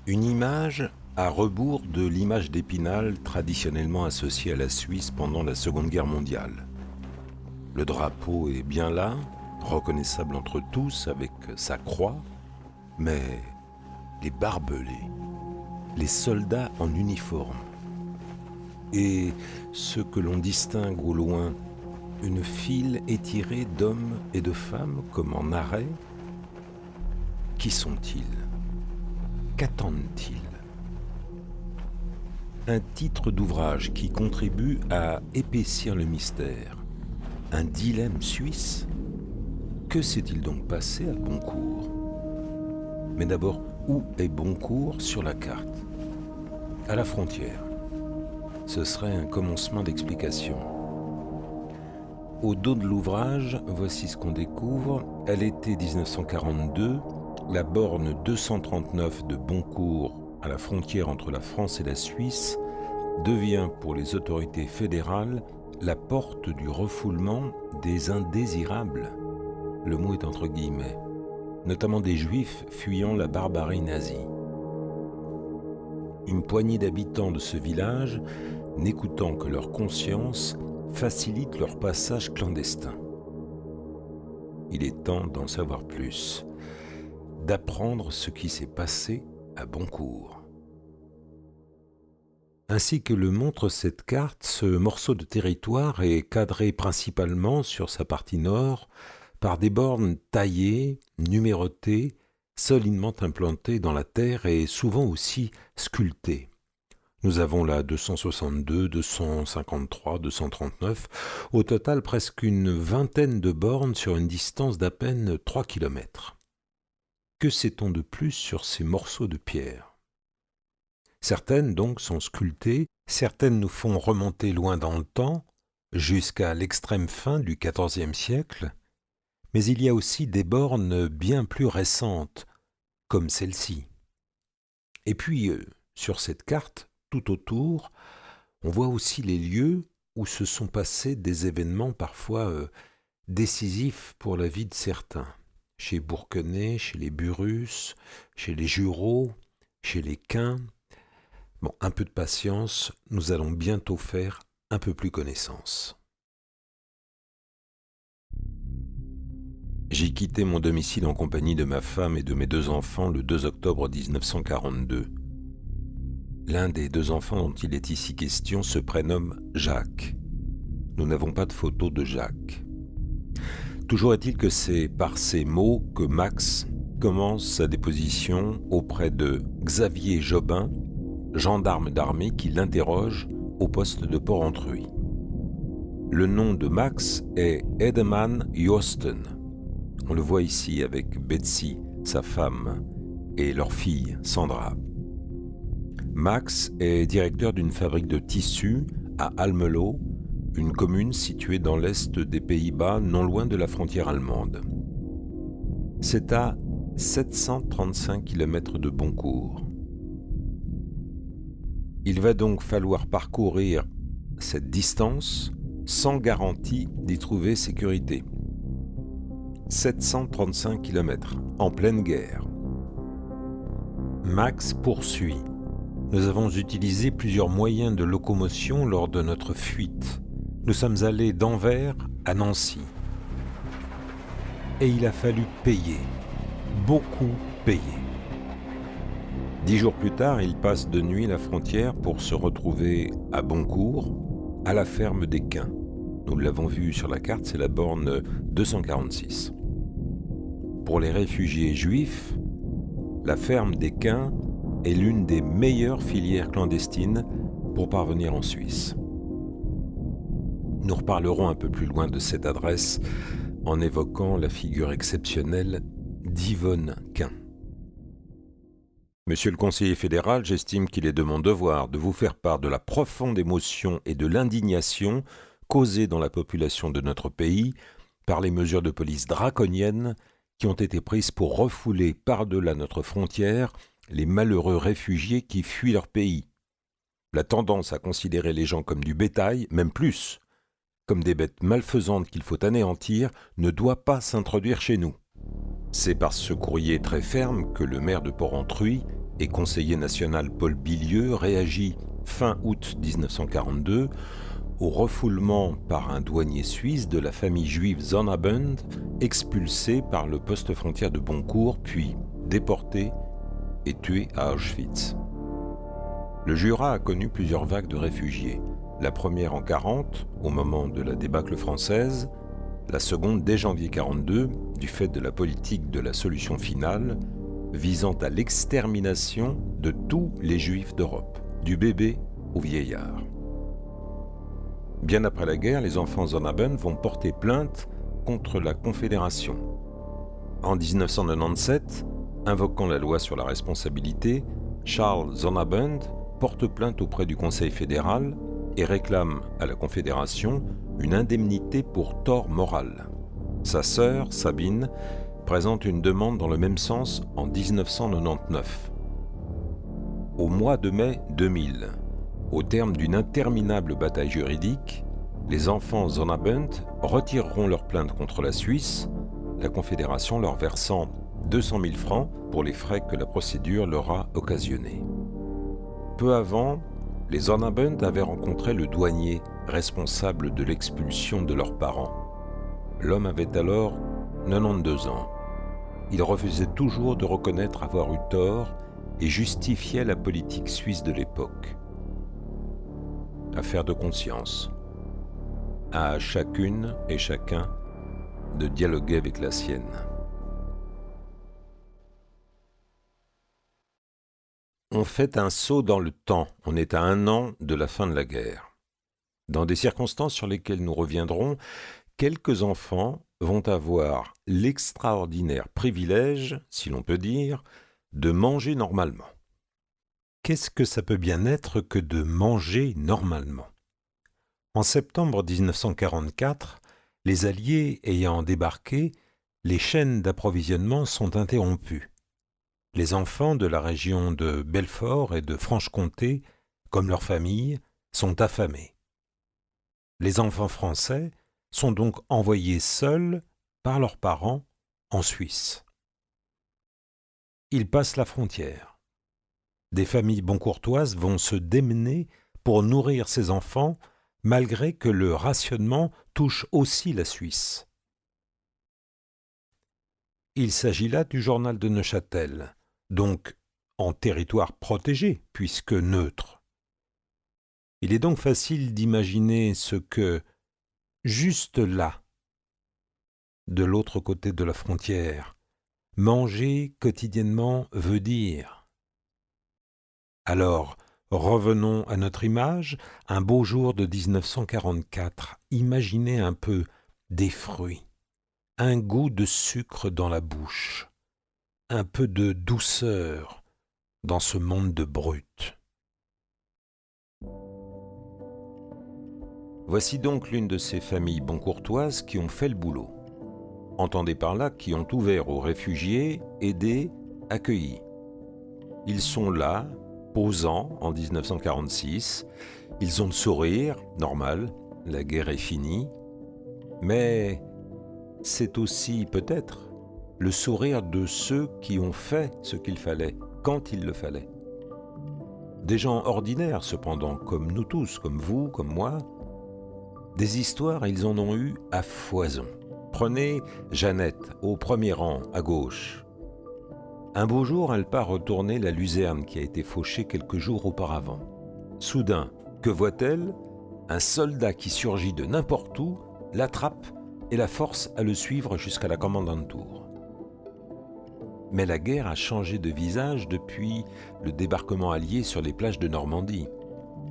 Une image à rebours de l'image d'Épinal traditionnellement associée à la Suisse pendant la Seconde Guerre mondiale. Le drapeau est bien là, reconnaissable entre tous avec sa croix, mais les barbelés, les soldats en uniforme, et ce que l'on distingue au loin, une file étirée d'hommes et de femmes comme en arrêt, qui sont-ils ? Qu'attendent-ils ? Un titre d'ouvrage qui contribue à épaissir le mystère. Un dilemme suisse ? Que s'est-il donc passé à Boncourt ? Mais d'abord, où est Boncourt sur la carte ? À la frontière. Ce serait un commencement d'explication. Au dos de l'ouvrage, voici ce qu'on découvre. À l'été 1942, la borne 239 de Boncourt, à la frontière entre la France et la Suisse, devient pour les autorités fédérales la porte du refoulement des indésirables. Le mot est entre guillemets, notamment des Juifs fuyant la barbarie nazie. Une poignée d'habitants de ce village, n'écoutant que leur conscience, facilite leur passage clandestin. Il est temps d'en savoir plus, d'apprendre ce qui s'est passé à Boncourt. Ainsi que le montre cette carte, ce morceau de territoire est cadré principalement sur sa partie nord par des bornes taillées, numérotées, solidement implantées dans la terre et souvent aussi sculptées. Nous avons là 262, 253, 239, au total presque une vingtaine de bornes sur une distance d'à peine 3 kilomètres. Que sait-on de plus sur ces morceaux de pierre ? Certaines donc sont sculptées, certaines nous font remonter loin dans le temps, jusqu'à l'extrême fin du XIVe siècle, mais il y a aussi des bornes bien plus récentes, comme celle-ci. Et puis, sur cette carte, tout autour, on voit aussi les lieux où se sont passés des événements parfois décisifs pour la vie de certains. Chez Bourquenay, chez les Burrus, chez les Jureaux, chez les Quins. Bon, un peu de patience, nous allons bientôt faire un peu plus connaissance. J'ai quitté mon domicile en compagnie de ma femme et de mes 2 enfants le 2 octobre 1942. L'un des 2 enfants dont il est ici question se prénomme Jacques. Nous n'avons pas de photo de Jacques. Toujours est-il que c'est par ces mots que Max commence sa déposition auprès de Xavier Jobin, gendarme d'armée qui l'interroge au poste de Porrentruy. Le nom de Max est Edeman Joosten. On le voit ici avec Betsy, sa femme, et leur fille, Sandra. Max est directeur d'une fabrique de tissus à Almelo, une commune située dans l'est des Pays-Bas, non loin de la frontière allemande. C'est à 735 km de Boncourt. Il va donc falloir parcourir cette distance sans garantie d'y trouver sécurité. 735 km, en pleine guerre. Max poursuit. Nous avons utilisé plusieurs moyens de locomotion lors de notre fuite. Nous sommes allés d'Anvers à Nancy. Et il a fallu payer, beaucoup payer. 10 jours plus tard, il passe de nuit la frontière pour se retrouver à Boncourt, à la ferme des Quins. Nous l'avons vu sur la carte, c'est la borne 246. Pour les réfugiés juifs, la ferme des Quins est l'une des meilleures filières clandestines pour parvenir en Suisse. Nous reparlerons un peu plus loin de cette adresse en évoquant la figure exceptionnelle d'Yvonne Quin. Monsieur le conseiller fédéral, j'estime qu'il est de mon devoir de vous faire part de la profonde émotion et de l'indignation causée dans la population de notre pays par les mesures de police draconiennes qui ont été prises pour refouler par-delà notre frontière les malheureux réfugiés qui fuient leur pays. La tendance à considérer les gens comme du bétail, même plus, comme des bêtes malfaisantes qu'il faut anéantir, ne doit pas s'introduire chez nous. C'est par ce courrier très ferme que le maire de Porrentruy et conseiller national Paul Bilieu réagit fin août 1942 au refoulement par un douanier suisse de la famille juive Sonnabend, expulsée par le poste frontière de Boncourt, puis déportée et tuée à Auschwitz. Le Jura a connu plusieurs vagues de réfugiés. La première en 1940, au moment de la débâcle française, la seconde dès janvier 1942, du fait de la politique de la solution finale, visant à l'extermination de tous les juifs d'Europe, du bébé au vieillard. Bien après la guerre, les enfants Sonnabend vont porter plainte contre la Confédération. En 1997, invoquant la loi sur la responsabilité, Charles Sonnabend porte plainte auprès du Conseil fédéral et réclame à la Confédération une indemnité pour tort moral. Sa sœur, Sabine, présente une demande dans le même sens en 1999. Au mois de mai 2000, au terme d'une interminable bataille juridique, les enfants Sonnabend retireront leur plainte contre la Suisse, la Confédération leur versant 200 000 francs pour les frais que la procédure leur a occasionnés. Peu avant, les Sonnabend avaient rencontré le douanier responsable de l'expulsion de leurs parents. L'homme avait alors 92 ans. Il refusait toujours de reconnaître avoir eu tort et justifiait la politique suisse de l'époque. Affaire de conscience. À chacune et chacun de dialoguer avec la sienne. On fait un saut dans le temps. On est à 1 an de la fin de la guerre. Dans des circonstances sur lesquelles nous reviendrons, quelques enfants vont avoir l'extraordinaire privilège, si l'on peut dire, de manger normalement. Qu'est-ce que ça peut bien être que de manger normalement ? En septembre 1944, les Alliés ayant débarqué, les chaînes d'approvisionnement sont interrompues. Les enfants de la région de Belfort et de Franche-Comté, comme leurs familles, sont affamés. Les enfants français sont donc envoyés seuls par leurs parents en Suisse. Ils passent la frontière. Des familles boncourtoises vont se démener pour nourrir ces enfants, malgré que le rationnement touche aussi la Suisse. Il s'agit là du journal de Neuchâtel, donc en territoire protégé, puisque neutre. Il est donc facile d'imaginer ce que, juste là, de l'autre côté de la frontière, manger quotidiennement veut dire. Alors, revenons à notre image, un beau jour de 1944, imaginez un peu des fruits, un goût de sucre dans la bouche, un peu de douceur dans ce monde de brutes. Voici donc l'une de ces familles boncourtoises qui ont fait le boulot. Entendez par là qui ont ouvert aux réfugiés, aidés, accueillis. Ils sont là, posants en 1946, ils ont le sourire, normal, la guerre est finie, mais c'est aussi peut-être le sourire de ceux qui ont fait ce qu'il fallait, quand il le fallait. Des gens ordinaires cependant, comme nous tous, comme vous, comme moi. Des histoires, ils en ont eu à foison. Prenez Jeannette, au premier rang, à gauche. Un beau jour, elle part retourner la luzerne qui a été fauchée quelques jours auparavant. Soudain, que voit-elle ? Un soldat qui surgit de n'importe où, l'attrape et la force à le suivre jusqu'à la Kommandantur. Mais la guerre a changé de visage depuis le débarquement allié sur les plages de Normandie.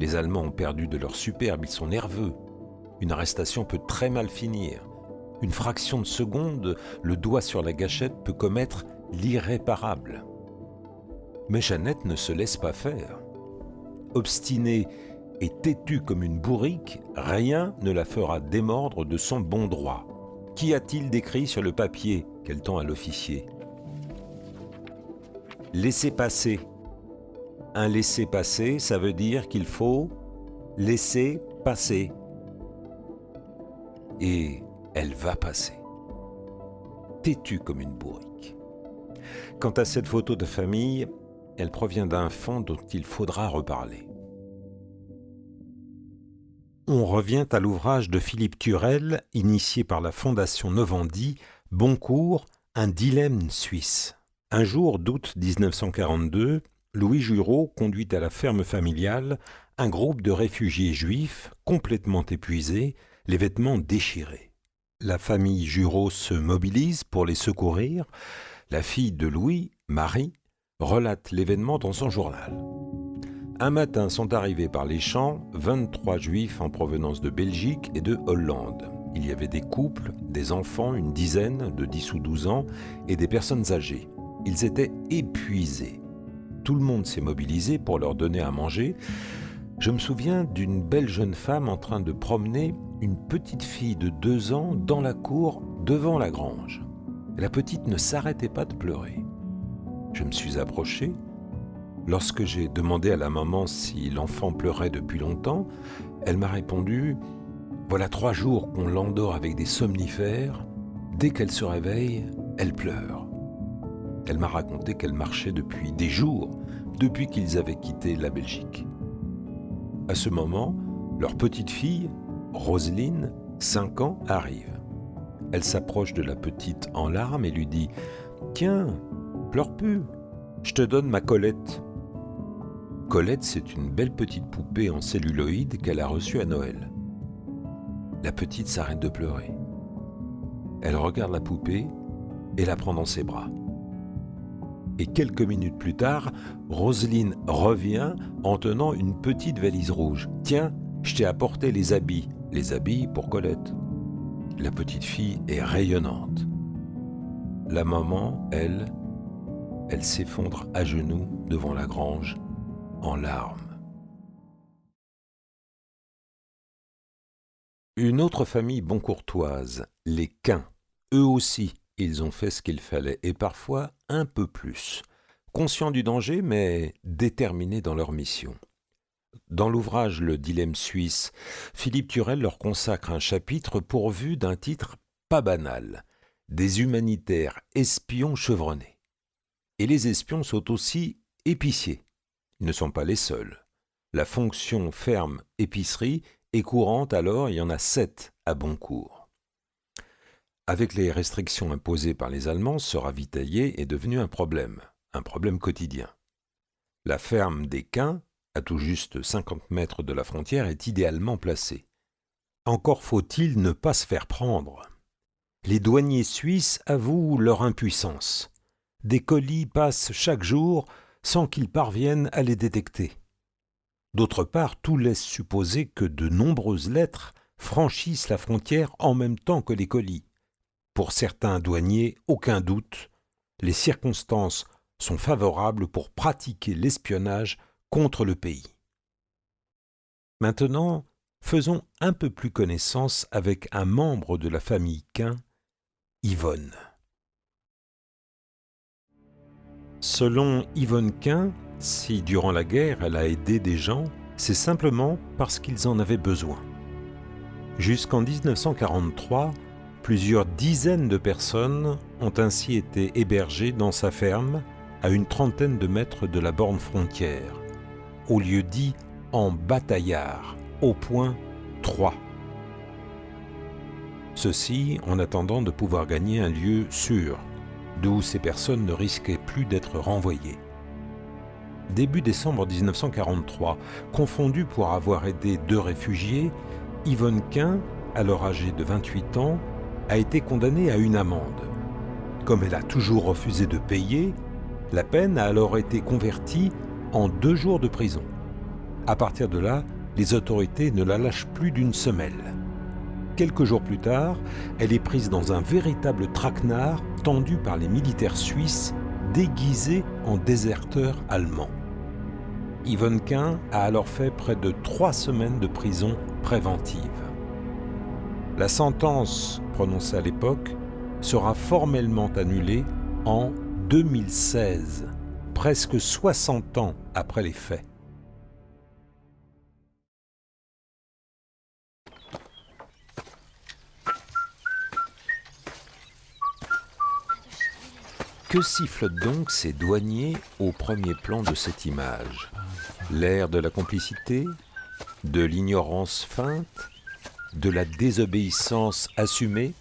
Les Allemands ont perdu de leur superbe, ils sont nerveux. Une arrestation peut très mal finir. Une fraction de seconde, le doigt sur la gâchette peut commettre l'irréparable. Mais Jeannette ne se laisse pas faire. Obstinée et têtue comme une bourrique, rien ne la fera démordre de son bon droit. Qu'y a-t-il d'écrit sur le papier qu'elle tend à l'officier ? Laissez passer. Un laisser-passer, ça veut dire qu'il faut laisser passer. Et elle va passer. Têtue comme une bourrique. Quant à cette photo de famille, elle provient d'un fond dont il faudra reparler. On revient à l'ouvrage de Philippe Turel, initié par la Fondation Novandie, Boncourt, un dilemme suisse. Un jour d'août 1942, Louis Juraud conduit à la ferme familiale un groupe de réfugiés juifs complètement épuisés, les vêtements déchirés. La famille Juraud se mobilise pour les secourir. La fille de Louis, Marie, relate l'événement dans son journal. Un matin sont arrivés par les champs 23 juifs en provenance de Belgique et de Hollande. Il y avait des couples, des enfants, une dizaine de 10 ou 12 ans, et des personnes âgées. Ils étaient épuisés. Tout le monde s'est mobilisé pour leur donner à manger. Je me souviens d'une belle jeune femme en train de promener une petite fille de 2 ans dans la cour devant la grange. La petite ne s'arrêtait pas de pleurer. Je me suis approché. Lorsque j'ai demandé à la maman si l'enfant pleurait depuis longtemps, elle m'a répondu « Voilà 3 jours qu'on l'endort avec des somnifères. Dès qu'elle se réveille, elle pleure. » Elle m'a raconté qu'elle marchait depuis des jours, depuis qu'ils avaient quitté la Belgique. À ce moment, leur petite fille, Roselyne, 5 ans, arrive. Elle s'approche de la petite en larmes et lui dit « Tiens, pleure plus, je te donne ma Colette. » Colette, c'est une belle petite poupée en celluloïd qu'elle a reçue à Noël. La petite s'arrête de pleurer. Elle regarde la poupée et la prend dans ses bras. Et quelques minutes plus tard, Roselyne revient en tenant une petite valise rouge. « Tiens, je t'ai apporté les habits pour Colette. » La petite fille est rayonnante. La maman, elle s'effondre à genoux devant la grange, en larmes. Une autre famille boncourtoise, les Quint. Eux aussi, ils ont fait ce qu'il fallait, et parfois un peu plus. Conscients du danger, mais déterminés dans leur mission. Dans l'ouvrage Le dilemme suisse, Philippe Turel leur consacre un chapitre pourvu d'un titre pas banal, « Des humanitaires espions chevronnés ». Et les espions sont aussi épiciers. Ils ne sont pas les seuls. La fonction ferme-épicerie est courante, alors il y en a 7 à Boncourt. Avec les restrictions imposées par les Allemands, se ravitailler est devenu un problème quotidien. La ferme des Quint, à tout juste 50 mètres de la frontière, est idéalement placée. Encore faut-il ne pas se faire prendre. Les douaniers suisses avouent leur impuissance. Des colis passent chaque jour sans qu'ils parviennent à les détecter. D'autre part, tout laisse supposer que de nombreuses lettres franchissent la frontière en même temps que les colis. Pour certains douaniers, aucun doute, les circonstances sont favorables pour pratiquer l'espionnage contre le pays. Maintenant, faisons un peu plus connaissance avec un membre de la famille Quint, Yvonne. Selon Yvonne Quint, si durant la guerre elle a aidé des gens, c'est simplement parce qu'ils en avaient besoin. Jusqu'en 1943, plusieurs dizaines de personnes ont ainsi été hébergées dans sa ferme, à une trentaine de mètres de la borne frontière, au lieu dit en bataillard, au point 3. Ceci en attendant de pouvoir gagner un lieu sûr, d'où ces personnes ne risquaient plus d'être renvoyées. Début décembre 1943, confondue pour avoir aidé 2 réfugiés, Yvonne Quint, alors âgée de 28 ans, a été condamnée à une amende. Comme elle a toujours refusé de payer, la peine a alors été convertie en 2 jours de prison. À partir de là, les autorités ne la lâchent plus d'une semelle. Quelques jours plus tard, elle est prise dans un véritable traquenard tendu par les militaires suisses déguisés en déserteurs allemands. Yvonne Quint a alors fait près de 3 semaines de prison préventive. La sentence prononcée à l'époque sera formellement annulée en 2016, presque 60 ans après les faits. Que sifflotent donc ces douaniers au premier plan de cette image? L'air de la complicité, de l'ignorance feinte, de la désobéissance assumée?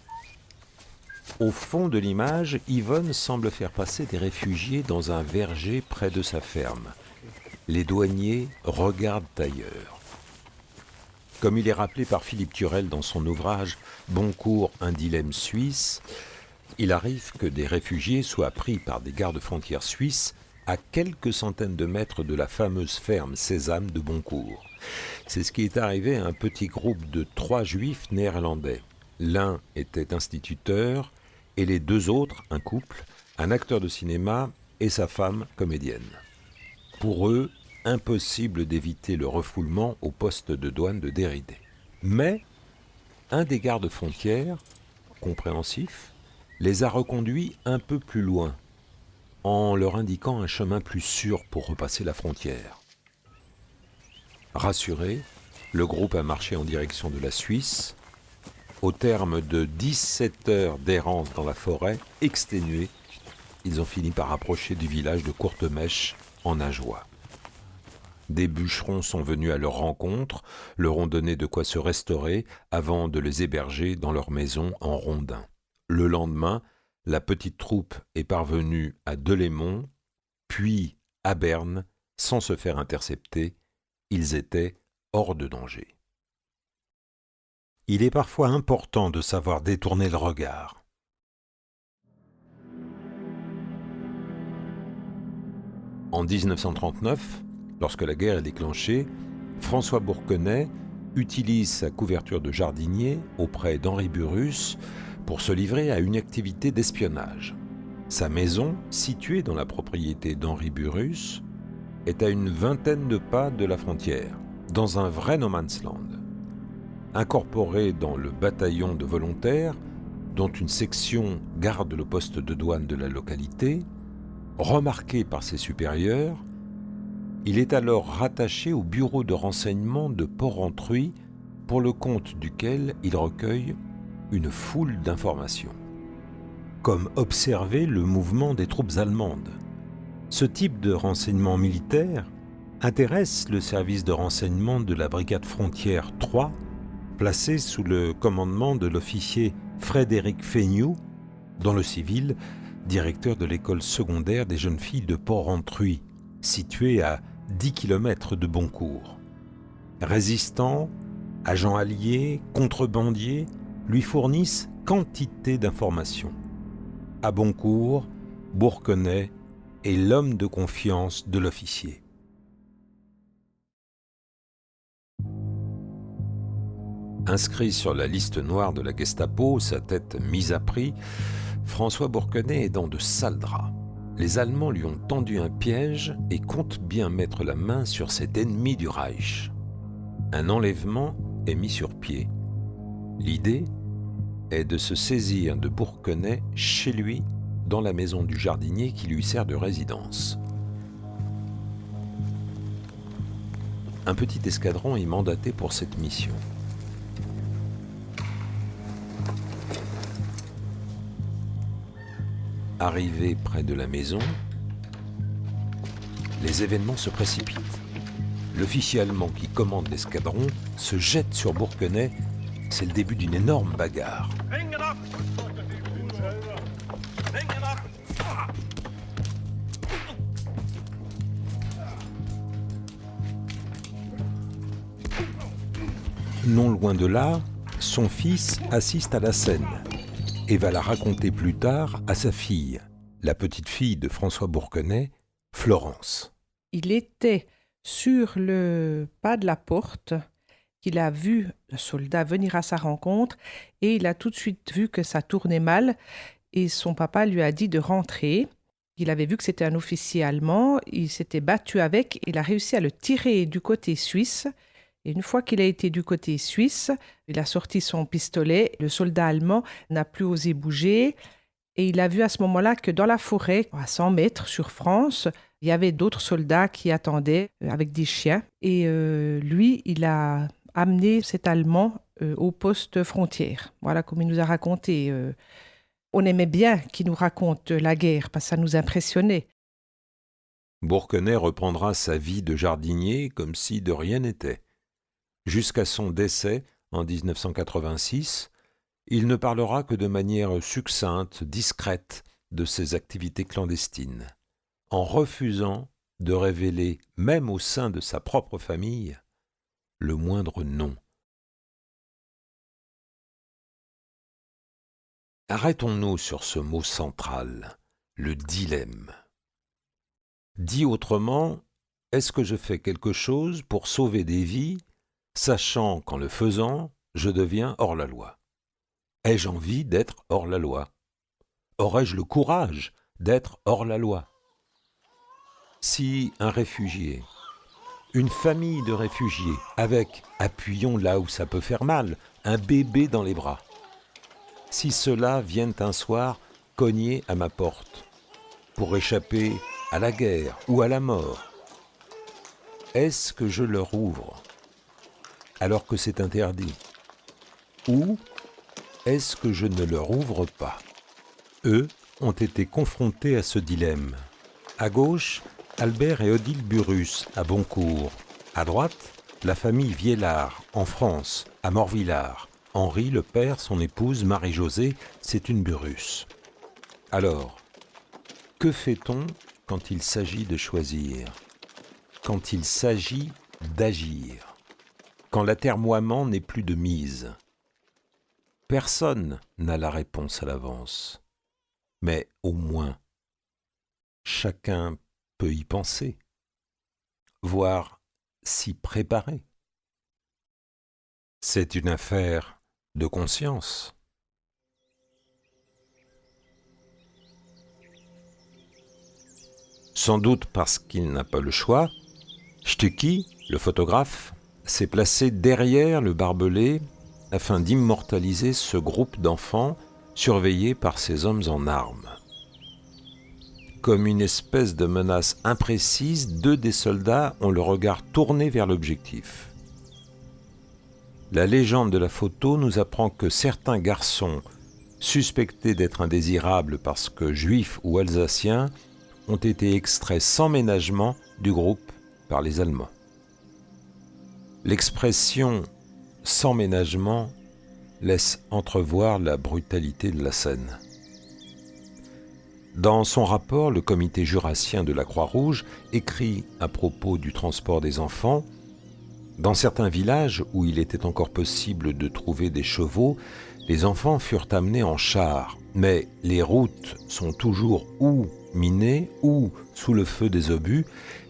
Au fond de l'image, Yvonne semble faire passer des réfugiés dans un verger près de sa ferme. Les douaniers regardent ailleurs. Comme il est rappelé par Philippe Turel dans son ouvrage « Boncourt, un dilemme suisse », il arrive que des réfugiés soient pris par des gardes-frontières suisses à quelques centaines de mètres de la fameuse ferme Sésame de Boncourt. C'est ce qui est arrivé à un petit groupe de 3 juifs néerlandais. L'un était instituteur et les 2 autres, un couple, un acteur de cinéma et sa femme comédienne. Pour eux, impossible d'éviter le refoulement au poste de douane de Déridé. Mais un des gardes-frontières, compréhensif, les a reconduits un peu plus loin, en leur indiquant un chemin plus sûr pour repasser la frontière. Rassuré, le groupe a marché en direction de la Suisse. Au terme de 17 heures d'errance dans la forêt, exténués, ils ont fini par approcher du village de Courtemèche, en Ajoie. Des bûcherons sont venus à leur rencontre, leur ont donné de quoi se restaurer avant de les héberger dans leur maison en rondins. Le lendemain, la petite troupe est parvenue à Delémont, puis à Berne, sans se faire intercepter. Ils étaient hors de danger. Il est parfois important de savoir détourner le regard. En 1939, lorsque la guerre est déclenchée, François Bourqueney utilise sa couverture de jardinier auprès d'Henri Burrus pour se livrer à une activité d'espionnage. Sa maison, située dans la propriété d'Henri Burrus, est à une vingtaine de pas de la frontière, dans un vrai no man's land. Incorporé dans le bataillon de volontaires, dont une section garde le poste de douane de la localité, remarqué par ses supérieurs, il est alors rattaché au bureau de renseignement de Porrentruy, pour le compte duquel il recueille une foule d'informations. Comme observer le mouvement des troupes allemandes. Ce type de renseignement militaire intéresse le service de renseignement de la brigade frontière 3, placé sous le commandement de l'officier Frédéric Fénoux, dans le civil, directeur de l'école secondaire des jeunes filles de Porrentruy, située à 10 km de Boncourt. Résistants, agents alliés, contrebandiers lui fournissent quantité d'informations. À Boncourt, Bourqueney est l'homme de confiance de l'officier. Inscrit sur la liste noire de la Gestapo, sa tête mise à prix, François Bourqueney est dans de sales draps. Les Allemands lui ont tendu un piège et comptent bien mettre la main sur cet ennemi du Reich. Un enlèvement est mis sur pied. L'idée est de se saisir de Bourqueney chez lui, dans la maison du jardinier qui lui sert de résidence. Un petit escadron est mandaté pour cette mission. Arrivé près de la maison, les événements se précipitent. L'officier allemand qui commande l'escadron se jette sur Bourqueney. C'est le début d'une énorme bagarre. Non loin de là, son fils assiste à la scène et va la raconter plus tard à sa fille, la petite fille de François Bourqueney, Florence. Il était sur le pas de la porte qu'il a vu le soldat venir à sa rencontre et il a tout de suite vu que ça tournait mal et son papa lui a dit de rentrer. Il avait vu que c'était un officier allemand, il s'était battu avec, il a réussi à le tirer du côté suisse. Et une fois qu'il a été du côté suisse, il a sorti son pistolet. Le soldat allemand n'a plus osé bouger. Et il a vu à ce moment-là que dans la forêt, à 100 mètres sur France, il y avait d'autres soldats qui attendaient avec des chiens. Et lui, il a amené cet Allemand au poste frontière. Voilà comme il nous a raconté on aimait bien qu'il nous raconte la guerre, parce que ça nous impressionnait. Bourquenay reprendra sa vie de jardinier comme si de rien n'était. Jusqu'à son décès, en 1986, il ne parlera que de manière succincte, discrète, de ses activités clandestines, en refusant de révéler, même au sein de sa propre famille, le moindre nom. Arrêtons-nous sur ce mot central, le dilemme. Dit autrement, est-ce que je fais quelque chose pour sauver des vies, sachant qu'en le faisant, je deviens hors la loi? Ai-je envie d'être hors la loi? Aurais-je le courage d'être hors la loi? Si un réfugié, une famille de réfugiés, avec, appuyons là où ça peut faire mal, un bébé dans les bras, si ceux-là viennent un soir cogner à ma porte pour échapper à la guerre ou à la mort, est-ce que je leur ouvre alors que c'est interdit? Ou est-ce que je ne leur ouvre pas? Eux ont été confrontés à ce dilemme. À gauche, Albert et Odile Burrus, à Boncourt. À droite, la famille Viellard, en France, à Morvillard. Henri, le père, son épouse, Marie-Josée, c'est une Burrus. Alors, que fait-on quand il s'agit de choisir? Quand il s'agit d'agir? Quand l'atermoiement n'est plus de mise? Personne n'a la réponse à l'avance. Mais au moins, chacun peut y penser, voire s'y préparer. C'est une affaire de conscience. Sans doute parce qu'il n'a pas le choix, Stucky, le photographe, s'est placé derrière le barbelé afin d'immortaliser ce groupe d'enfants surveillés par ces hommes en armes. Comme une espèce de menace imprécise, deux des soldats ont le regard tourné vers l'objectif. La légende de la photo nous apprend que certains garçons, suspectés d'être indésirables parce que juifs ou alsaciens, ont été extraits sans ménagement du groupe par les Allemands. L'expression « sans ménagement » laisse entrevoir la brutalité de la scène. Dans son rapport, le comité jurassien de la Croix-Rouge écrit à propos du transport des enfants: dans certains villages où il était encore possible de trouver des chevaux, les enfants furent amenés en char, mais les routes sont toujours ou minées ou sous le feu des obus,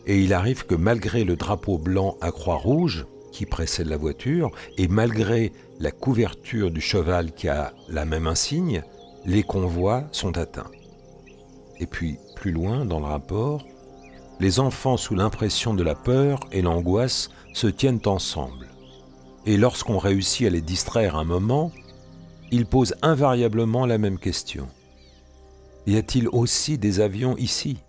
et il arrive que malgré le drapeau blanc à Croix-Rouge qui précède la voiture, et malgré la couverture du cheval qui a la même insigne, les convois sont atteints. Et puis, plus loin dans le rapport, les enfants sous l'impression de la peur et l'angoisse se tiennent ensemble. Et lorsqu'on réussit à les distraire un moment, ils posent invariablement la même question. Y a-t-il aussi des avions ici?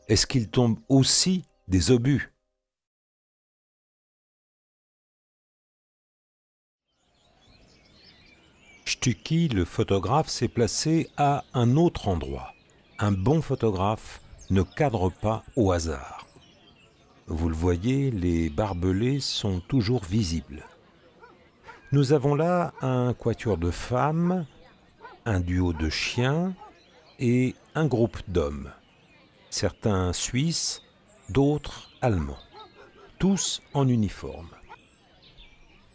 Est-ce qu'il tombe aussi des obus? Stucky, le photographe, s'est placé à un autre endroit. Un bon photographe ne cadre pas au hasard. Vous le voyez, les barbelés sont toujours visibles. Nous avons là un quatuor de femmes, un duo de chiens et un groupe d'hommes. Certains suisses, d'autres allemands. Tous en uniforme.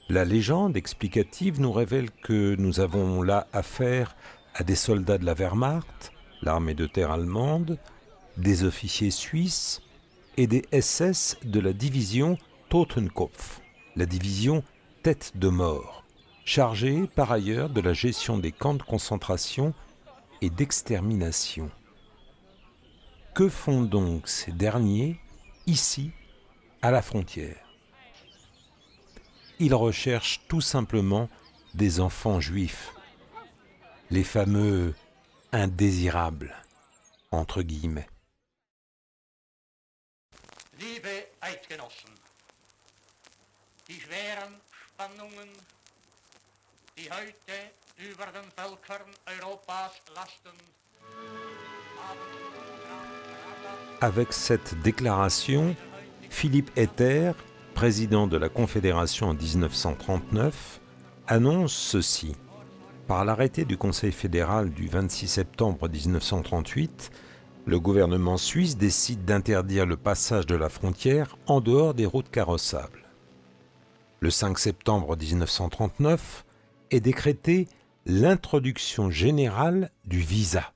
La légende explicative nous révèle que nous avons là affaire à des soldats de la Wehrmacht, l'armée de terre allemande, des officiers suisses et des SS de la division Totenkopf, la division tête de mort, chargée par ailleurs de la gestion des camps de concentration et d'extermination. Que font donc ces derniers ici, à la frontière? Ils recherchent tout simplement des enfants juifs, les fameux indésirables, entre guillemets. Liebe Eidgenossen, die schweren Spannungen, die heute über den Völkern Europas lasten. Avec cette déclaration, Philippe Etter, président de la Confédération en 1939, annonce ceci. Par l'arrêté du Conseil fédéral du 26 septembre 1938, le gouvernement suisse décide d'interdire le passage de la frontière en dehors des routes carrossables. Le 5 septembre 1939 est décrétée l'introduction générale du visa.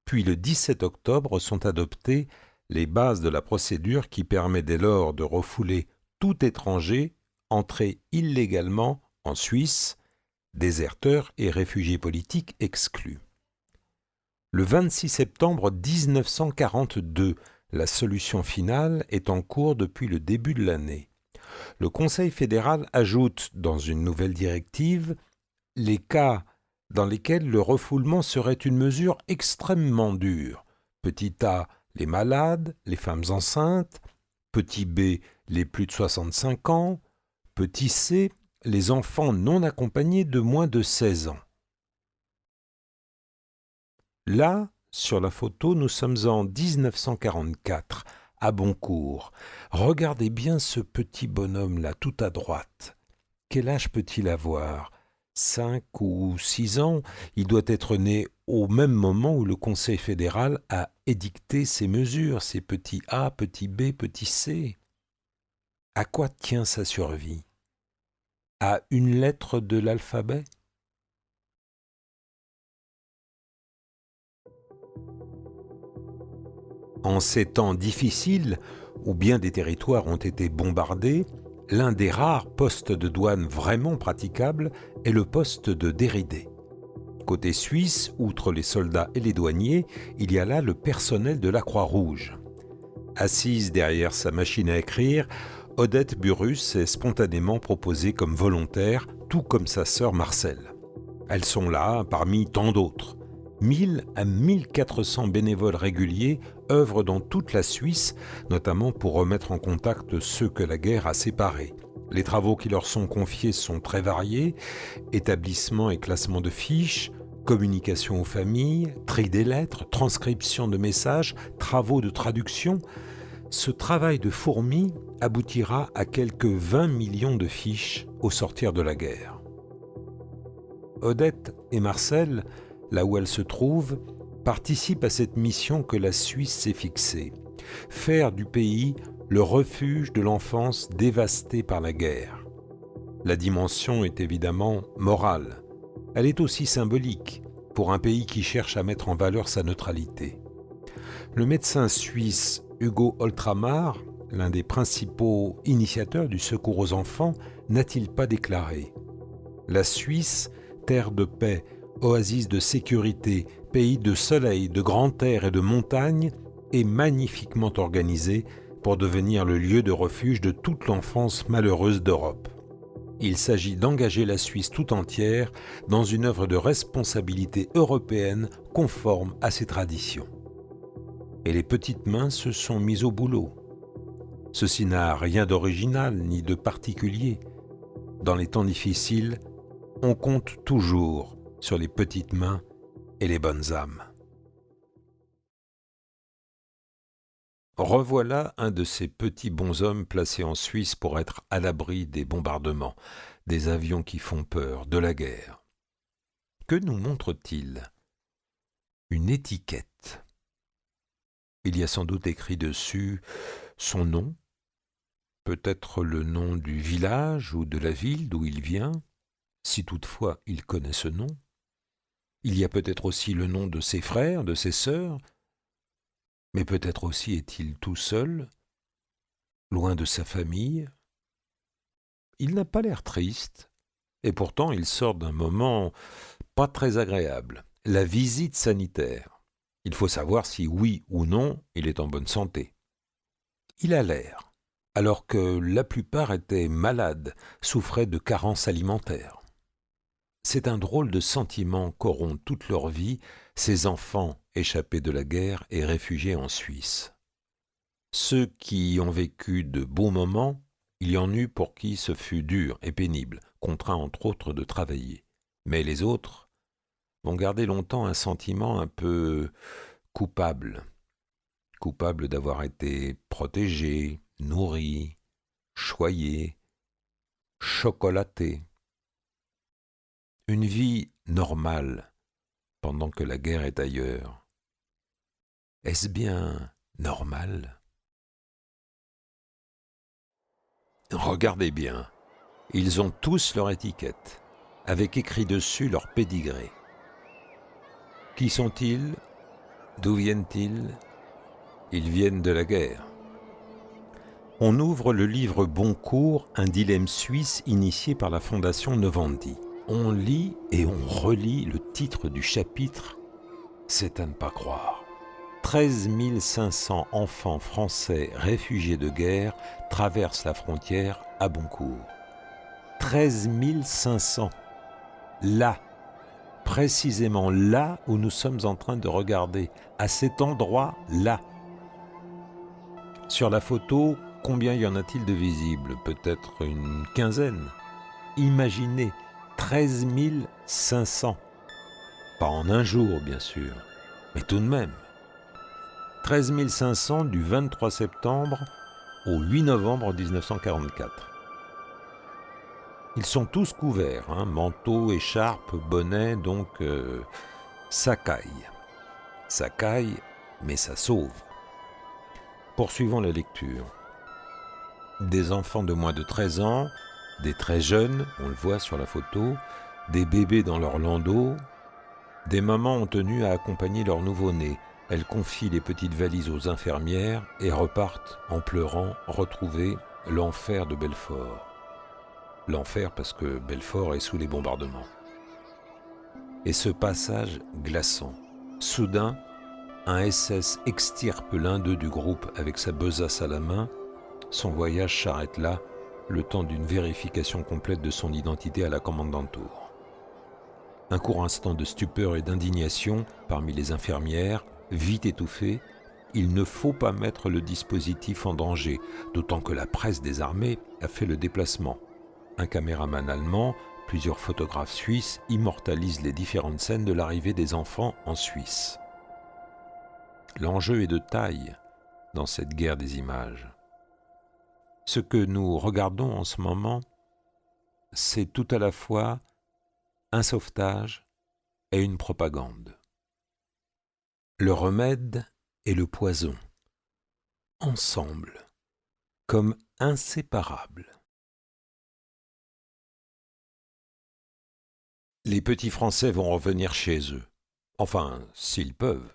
Puis le 17 octobre sont adoptées les bases de la procédure qui permet dès lors de refouler tout étranger entré illégalement en Suisse, déserteurs et réfugiés politiques exclus. Le 26 septembre 1942, la solution finale est en cours depuis le début de l'année. Le Conseil fédéral ajoute dans une nouvelle directive les cas dans lesquels le refoulement serait une mesure extrêmement dure. Petit a, les malades, les femmes enceintes. Petit b, les plus de 65 ans. Petit c, les enfants non accompagnés de moins de 16 ans. Là, sur la photo, nous sommes en 1944, à Boncourt. Regardez bien ce petit bonhomme-là, tout à droite. Quel âge peut-il avoir ? 5 ou 6 ans, il doit être né au même moment où le Conseil fédéral a édicté ces mesures, ces petits A, petits B, petits C. À quoi tient sa survie ? À une lettre de l'alphabet ? En ces temps difficiles, où bien des territoires ont été bombardés, l'un des rares postes de douane vraiment praticables est le poste de Déridé. Côté suisse, outre les soldats et les douaniers, il y a là le personnel de la Croix-Rouge. Assise derrière sa machine à écrire, Odette Burrus est spontanément proposée comme volontaire, tout comme sa sœur Marcelle. Elles sont là parmi tant d'autres. 1000 à 1400 bénévoles réguliers œuvrent dans toute la Suisse, notamment pour remettre en contact ceux que la guerre a séparés. Les travaux qui leur sont confiés sont très variés, établissement et classement de fiches, communication aux familles, tri des lettres, transcription de messages, travaux de traduction. Ce travail de fourmi aboutira à quelques 20 millions de fiches au sortir de la guerre. Odette et Marcel, là où elles se trouvent, participent à cette mission que la Suisse s'est fixée, faire du pays le refuge de l'enfance dévastée par la guerre. La dimension est évidemment morale. Elle est aussi symbolique pour un pays qui cherche à mettre en valeur sa neutralité. Le médecin suisse Hugo Oltramar, l'un des principaux initiateurs du secours aux enfants, n'a-t-il pas déclaré « La Suisse, terre de paix, oasis de sécurité, pays de soleil, de grand air et de montagne, est magnifiquement organisée pour devenir le lieu de refuge de toute l'enfance malheureuse d'Europe. Il s'agit d'engager la Suisse tout entière dans une œuvre de responsabilité européenne conforme à ses traditions. » Et les petites mains se sont mises au boulot. Ceci n'a rien d'original ni de particulier. Dans les temps difficiles, on compte toujours sur les petites mains et les bonnes âmes. Revoilà un de ces petits bonshommes placés en Suisse pour être à l'abri des bombardements, des avions qui font peur, de la guerre. Que nous montre-t-il ? Une étiquette. Il y a sans doute écrit dessus son nom, peut-être le nom du village ou de la ville d'où il vient, si toutefois il connaît ce nom. Il y a peut-être aussi le nom de ses frères, de ses sœurs, mais peut-être aussi est-il tout seul, loin de sa famille. Il n'a pas l'air triste, et pourtant il sort d'un moment pas très agréable, la visite sanitaire. Il faut savoir si oui ou non il est en bonne santé. Il a l'air, alors que la plupart étaient malades, souffraient de carences alimentaires. C'est un drôle de sentiment qu'auront toute leur vie ces enfants échappés de la guerre et réfugiés en Suisse. Ceux qui y ont vécu de beaux moments, il y en eut pour qui ce fut dur et pénible, contraint entre autres de travailler. Mais les autres, vont garder longtemps un sentiment un peu coupable. Coupable d'avoir été protégés, nourris, choyés, chocolatés. Une vie normale pendant que la guerre est ailleurs. Est-ce bien normal ? Regardez bien, ils ont tous leur étiquette, avec écrit dessus leur pédigré. Qui sont-ils ? D'où viennent-ils ? Ils viennent de la guerre. On ouvre le livre Boncourt, un dilemme suisse initié par la Fondation Novandi. On lit et on relit le titre du chapitre, c'est à ne pas croire. 13 500 enfants français réfugiés de guerre traversent la frontière à Boncourt. 13 500. Là, précisément là où nous sommes en train de regarder, à cet endroit-là. Sur la photo, combien y en a-t-il de visibles ? Peut-être une quinzaine. Imaginez, 13 500. Pas en un jour, bien sûr, mais tout de même. 13 500 du 23 septembre au 8 novembre 1944. Ils sont tous couverts, manteau, écharpe, bonnet, donc ça caille. Ça caille, mais ça sauve. Poursuivons la lecture. Des enfants de moins de 13 ans, des très jeunes, on le voit sur la photo, des bébés dans leur landau, des mamans ont tenu à accompagner leur nouveau-né. Elles confient les petites valises aux infirmières et repartent en pleurant retrouver l'enfer de Belfort. L'enfer parce que Belfort est sous les bombardements. Et ce passage glaçant. Soudain, un SS extirpe l'un d'eux du groupe avec sa besace à la main. Son voyage s'arrête là, le temps d'une vérification complète de son identité à la commandanture. Un court instant de stupeur et d'indignation parmi les infirmières, vite étouffé. Il ne faut pas mettre le dispositif en danger, d'autant que la presse des armées a fait le déplacement. Un caméraman allemand, plusieurs photographes suisses immortalisent les différentes scènes de l'arrivée des enfants en Suisse. L'enjeu est de taille dans cette guerre des images. Ce que nous regardons en ce moment, c'est tout à la fois un sauvetage et une propagande. Le remède et le poison, ensemble, comme inséparables. Les petits Français vont revenir chez eux. Enfin, s'ils peuvent.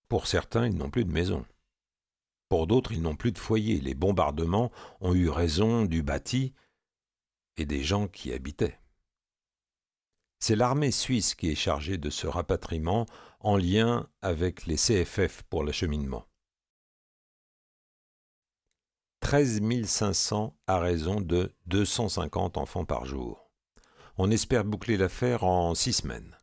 Pour certains, ils n'ont plus de maison. Pour d'autres, ils n'ont plus de foyer. Les bombardements ont eu raison du bâti et des gens qui y habitaient. C'est l'armée suisse qui est chargée de ce rapatriement en lien avec les CFF pour l'acheminement. 13 500 à raison de 250 enfants par jour. On espère boucler l'affaire en 6 semaines.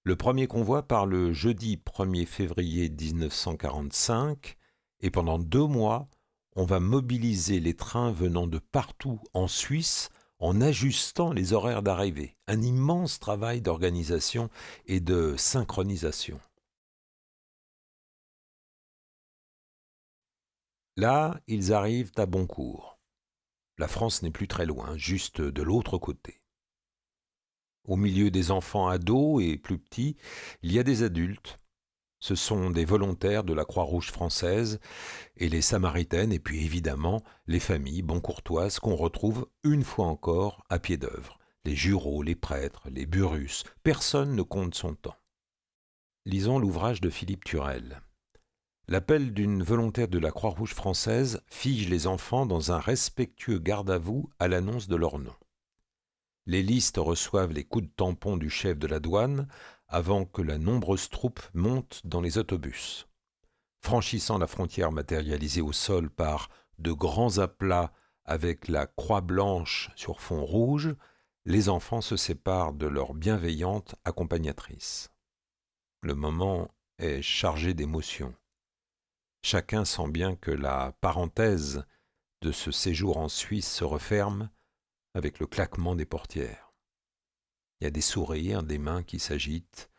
Le premier convoi part le jeudi 1er février 1945 et pendant 2 mois, on va mobiliser les trains venant de partout en Suisse en ajustant les horaires d'arrivée. Un immense travail d'organisation et de synchronisation. Là, ils arrivent à Boncourt. La France n'est plus très loin, juste de l'autre côté. Au milieu des enfants ados et plus petits, il y a des adultes. Ce sont des volontaires de la Croix-Rouge française et les Samaritaines, et puis évidemment les familles boncourtoises qu'on retrouve une fois encore à pied d'œuvre. Les Jureau, les prêtres, les Burrus, personne ne compte son temps. Lisons l'ouvrage de Philippe Turel. L'appel d'une volontaire de la Croix-Rouge française fige les enfants dans un respectueux garde-à-vous à l'annonce de leur nom. Les listes reçoivent les coups de tampon du chef de la douane avant que la nombreuse troupe monte dans les autobus. Franchissant la frontière matérialisée au sol par de grands aplats avec la croix blanche sur fond rouge, les enfants se séparent de leur bienveillante accompagnatrice. Le moment est chargé d'émotions. Chacun sent bien que la parenthèse de ce séjour en Suisse se referme avec le claquement des portières. Il y a des sourires, des mains qui s'agitent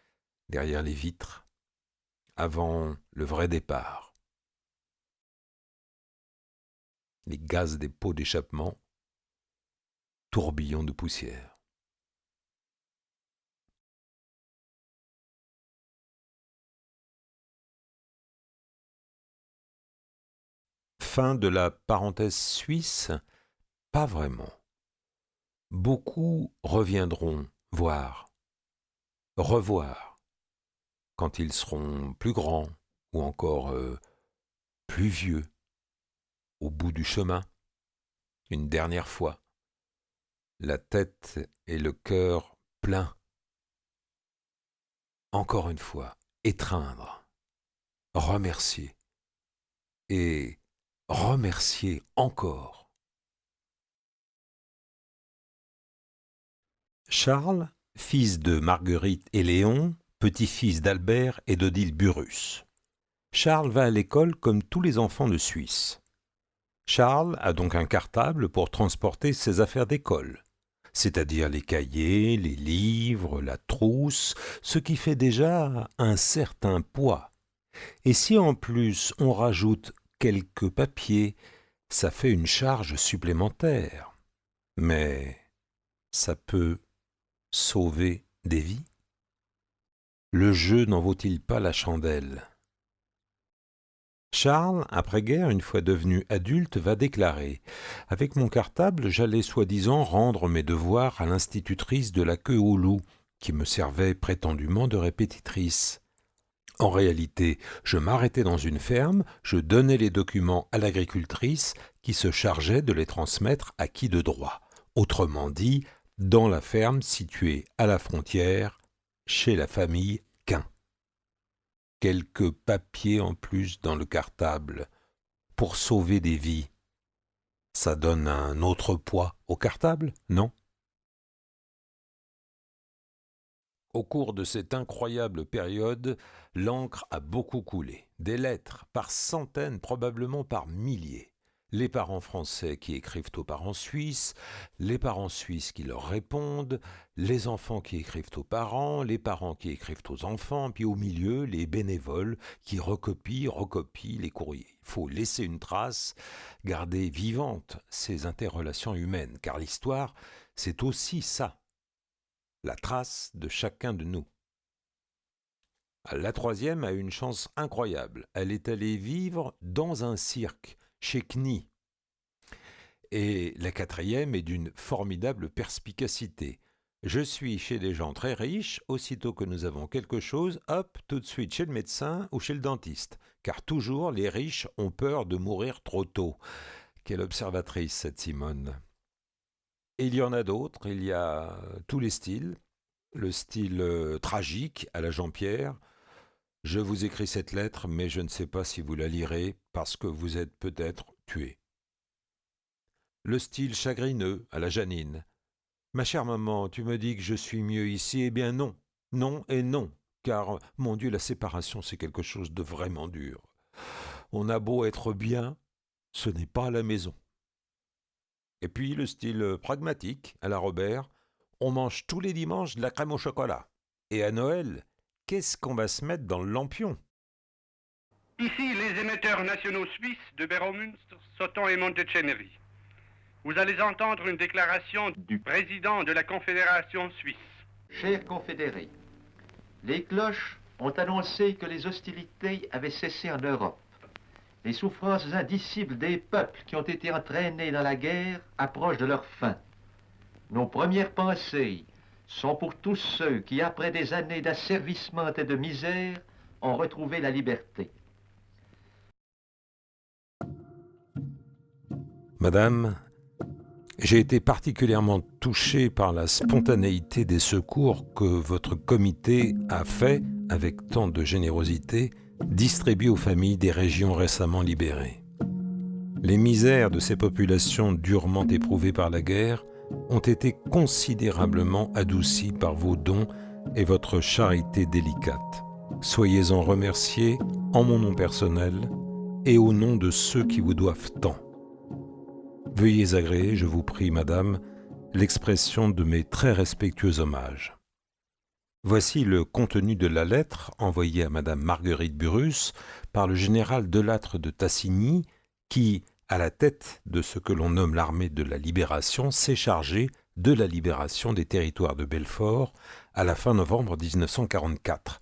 derrière les vitres, avant le vrai départ. Les gaz des pots d'échappement, tourbillons de poussière. Fin de la parenthèse suisse, pas vraiment. Beaucoup reviendront voir, revoir, quand ils seront plus grands ou encore plus vieux, au bout du chemin, une dernière fois, la tête et le cœur pleins. Encore une fois, étreindre, remercier et remercier encore. Charles, fils de Marguerite et Léon, petit-fils d'Albert et d'Odile Burrus. Charles va à l'école comme tous les enfants de Suisse. Charles a donc un cartable pour transporter ses affaires d'école, c'est-à-dire les cahiers, les livres, la trousse, ce qui fait déjà un certain poids. Et si en plus on rajoute quelques papiers, ça fait une charge supplémentaire. Mais ça peut sauver des vies. Le jeu n'en vaut-il pas la chandelle ? Charles, après-guerre, une fois devenu adulte, va déclarer « Avec mon cartable, j'allais soi-disant rendre mes devoirs à l'institutrice de la queue au loup, qui me servait prétendument de répétitrice. En réalité, je m'arrêtais dans une ferme, je donnais les documents à l'agricultrice qui se chargeait de les transmettre à qui de droit. Autrement dit, dans la ferme située à la frontière, chez la famille Quin. Quelques papiers en plus dans le cartable pour sauver des vies. Ça donne un autre poids au cartable, non ? Au cours de cette incroyable période, l'encre a beaucoup coulé. Des lettres, par centaines, probablement par milliers. Les parents français qui écrivent aux parents suisses, les parents suisses qui leur répondent, les enfants qui écrivent aux parents qui écrivent aux enfants, puis au milieu, les bénévoles qui recopient les courriers. Il faut laisser une trace, garder vivantes ces interrelations humaines, car l'histoire, c'est aussi ça. La trace de chacun de nous. La troisième a une chance incroyable. Elle est allée vivre dans un cirque, chez Knie. Et la quatrième est d'une formidable perspicacité. Je suis chez des gens très riches, aussitôt que nous avons quelque chose, hop, tout de suite chez le médecin ou chez le dentiste. Car toujours les riches ont peur de mourir trop tôt. Quelle observatrice, cette Simone. Et il y en a d'autres, il y a tous les styles. Le style tragique à la Jean-Pierre. Je vous écris cette lettre, mais je ne sais pas si vous la lirez parce que vous êtes peut-être tué. Le style chagrineux à la Janine. Ma chère maman, tu me dis que je suis mieux ici. Eh bien non, non et non, car, mon Dieu, la séparation, c'est quelque chose de vraiment dur. On a beau être bien, ce n'est pas à la maison. Et puis le style pragmatique à la Robert. On mange tous les dimanches de la crème au chocolat. Et à Noël, qu'est-ce qu'on va se mettre dans le lampion ? Ici les émetteurs nationaux suisses de Beromünster, Soton et Monteceneri. Vous allez entendre une déclaration du président de la Confédération suisse. Chers confédérés, les cloches ont annoncé que les hostilités avaient cessé en Europe. Les souffrances indicibles des peuples qui ont été entraînés dans la guerre approchent de leur fin. Nos premières pensées sont pour tous ceux qui, après des années d'asservissement et de misère, ont retrouvé la liberté. Madame, j'ai été particulièrement touché par la spontanéité des secours que votre comité a fait, avec tant de générosité, distribuer aux familles des régions récemment libérées. Les misères de ces populations durement éprouvées par la guerre ont été considérablement adoucies par vos dons et votre charité délicate. Soyez-en remerciés en mon nom personnel et au nom de ceux qui vous doivent tant. Veuillez agréer, je vous prie, madame, l'expression de mes très respectueux hommages. Voici le contenu de la lettre envoyée à Madame Marguerite Burrus par le général Delattre de Tassigny qui, à la tête de ce que l'on nomme l'armée de la libération, s'est chargé de la libération des territoires de Belfort à la fin novembre 1944.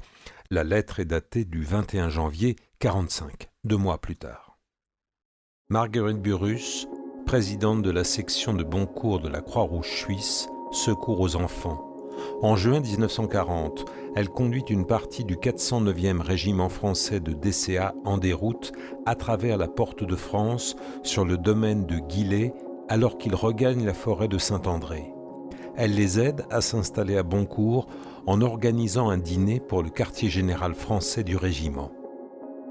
La lettre est datée du 21 janvier 1945, 2 mois plus tard. Marguerite Burrus, présidente de la section de Boncourt de la Croix-Rouge suisse, Secours aux enfants. En juin 1940, elle conduit une partie du 409e régiment français de DCA en déroute à travers la Porte de France sur le domaine de Guillet alors qu'ils regagnent la forêt de Saint-André. Elle les aide à s'installer à Boncourt en organisant un dîner pour le quartier général français du régiment.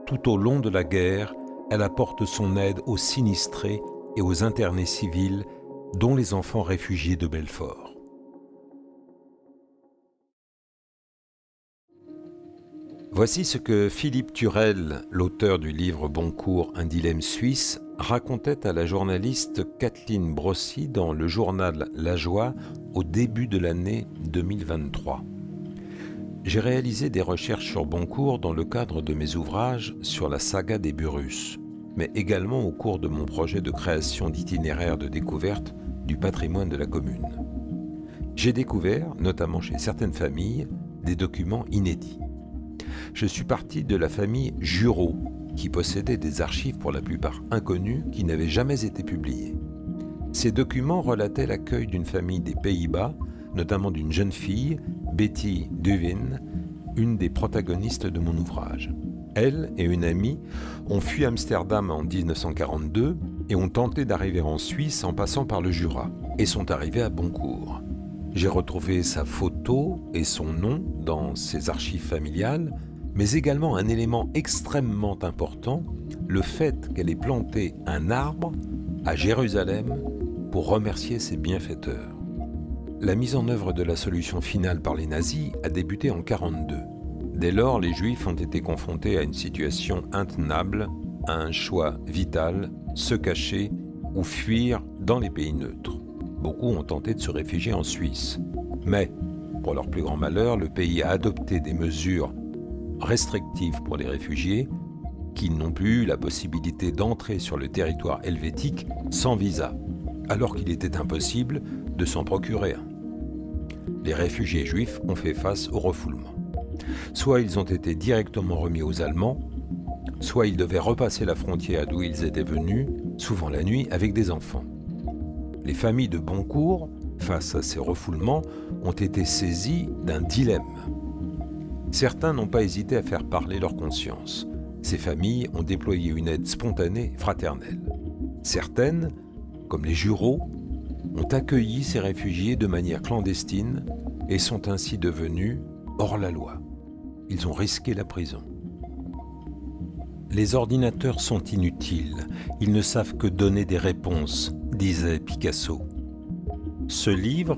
Tout au long de la guerre, elle apporte son aide aux sinistrés et aux internés civils, dont les enfants réfugiés de Belfort. Voici ce que Philippe Turel, l'auteur du livre Boncourt, un dilemme suisse, racontait à la journaliste Kathleen Brossy dans le journal La Joie au début de l'année 2023. J'ai réalisé des recherches sur Boncourt dans le cadre de mes ouvrages sur la saga des Burrus, mais également au cours de mon projet de création d'itinéraires de découverte du patrimoine de la commune. J'ai découvert, notamment chez certaines familles, des documents inédits. Je suis parti de la famille Jurot, qui possédait des archives pour la plupart inconnues qui n'avaient jamais été publiées. Ces documents relataient l'accueil d'une famille des Pays-Bas, notamment d'une jeune fille, Betty Duvin, une des protagonistes de mon ouvrage. Elle et une amie ont fui Amsterdam en 1942 et ont tenté d'arriver en Suisse en passant par le Jura, et sont arrivées à Boncourt. J'ai retrouvé sa photo et son nom dans ses archives familiales, mais également un élément extrêmement important, le fait qu'elle ait planté un arbre à Jérusalem pour remercier ses bienfaiteurs. La mise en œuvre de la solution finale par les nazis a débuté en 1942. Dès lors, les Juifs ont été confrontés à une situation intenable, à un choix vital, se cacher ou fuir dans les pays neutres. Beaucoup ont tenté de se réfugier en Suisse. Mais, pour leur plus grand malheur, le pays a adopté des mesures restrictives pour les réfugiés qui n'ont plus eu la possibilité d'entrer sur le territoire helvétique sans visa, alors qu'il était impossible de s'en procurer un. Les réfugiés juifs ont fait face au refoulement. Soit ils ont été directement remis aux Allemands, soit ils devaient repasser la frontière d'où ils étaient venus, souvent la nuit, avec des enfants. Les familles de Boncourt, face à ces refoulements, ont été saisies d'un dilemme. Certains n'ont pas hésité à faire parler leur conscience. Ces familles ont déployé une aide spontanée, fraternelle. Certaines, comme les Juraux, ont accueilli ces réfugiés de manière clandestine et sont ainsi devenus hors la loi. Ils ont risqué la prison. Les ordinateurs sont inutiles, ils ne savent que donner des réponses, disait Picasso. Ce livre,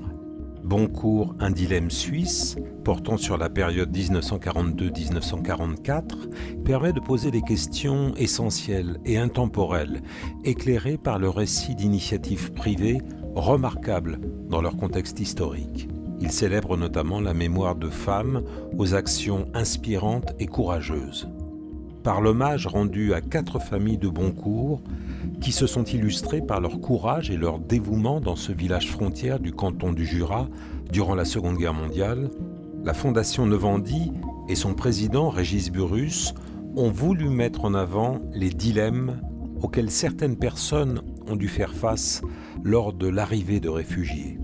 Boncourt, un dilemme suisse, portant sur la période 1942-1944, permet de poser des questions essentielles et intemporelles, éclairées par le récit d'initiatives privées remarquables dans leur contexte historique. Il célèbre notamment la mémoire de femmes aux actions inspirantes et courageuses. Par l'hommage rendu à 4 familles de Boncourt, qui se sont illustrées par leur courage et leur dévouement dans ce village frontière du canton du Jura durant la Seconde Guerre mondiale, la Fondation Nevendie et son président Régis Burrus ont voulu mettre en avant les dilemmes auxquels certaines personnes ont dû faire face lors de l'arrivée de réfugiés.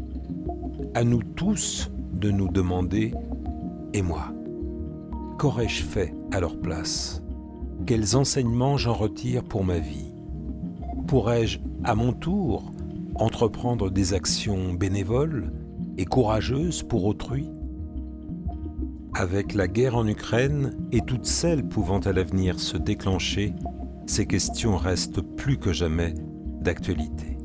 À nous tous de nous demander « Et moi ? Qu'aurais-je fait à leur place ? Quels enseignements j'en retire pour ma vie ? Pourrais-je, à mon tour, entreprendre des actions bénévoles et courageuses pour autrui ? Avec la guerre en Ukraine et toutes celles pouvant à l'avenir se déclencher, ces questions restent plus que jamais d'actualité.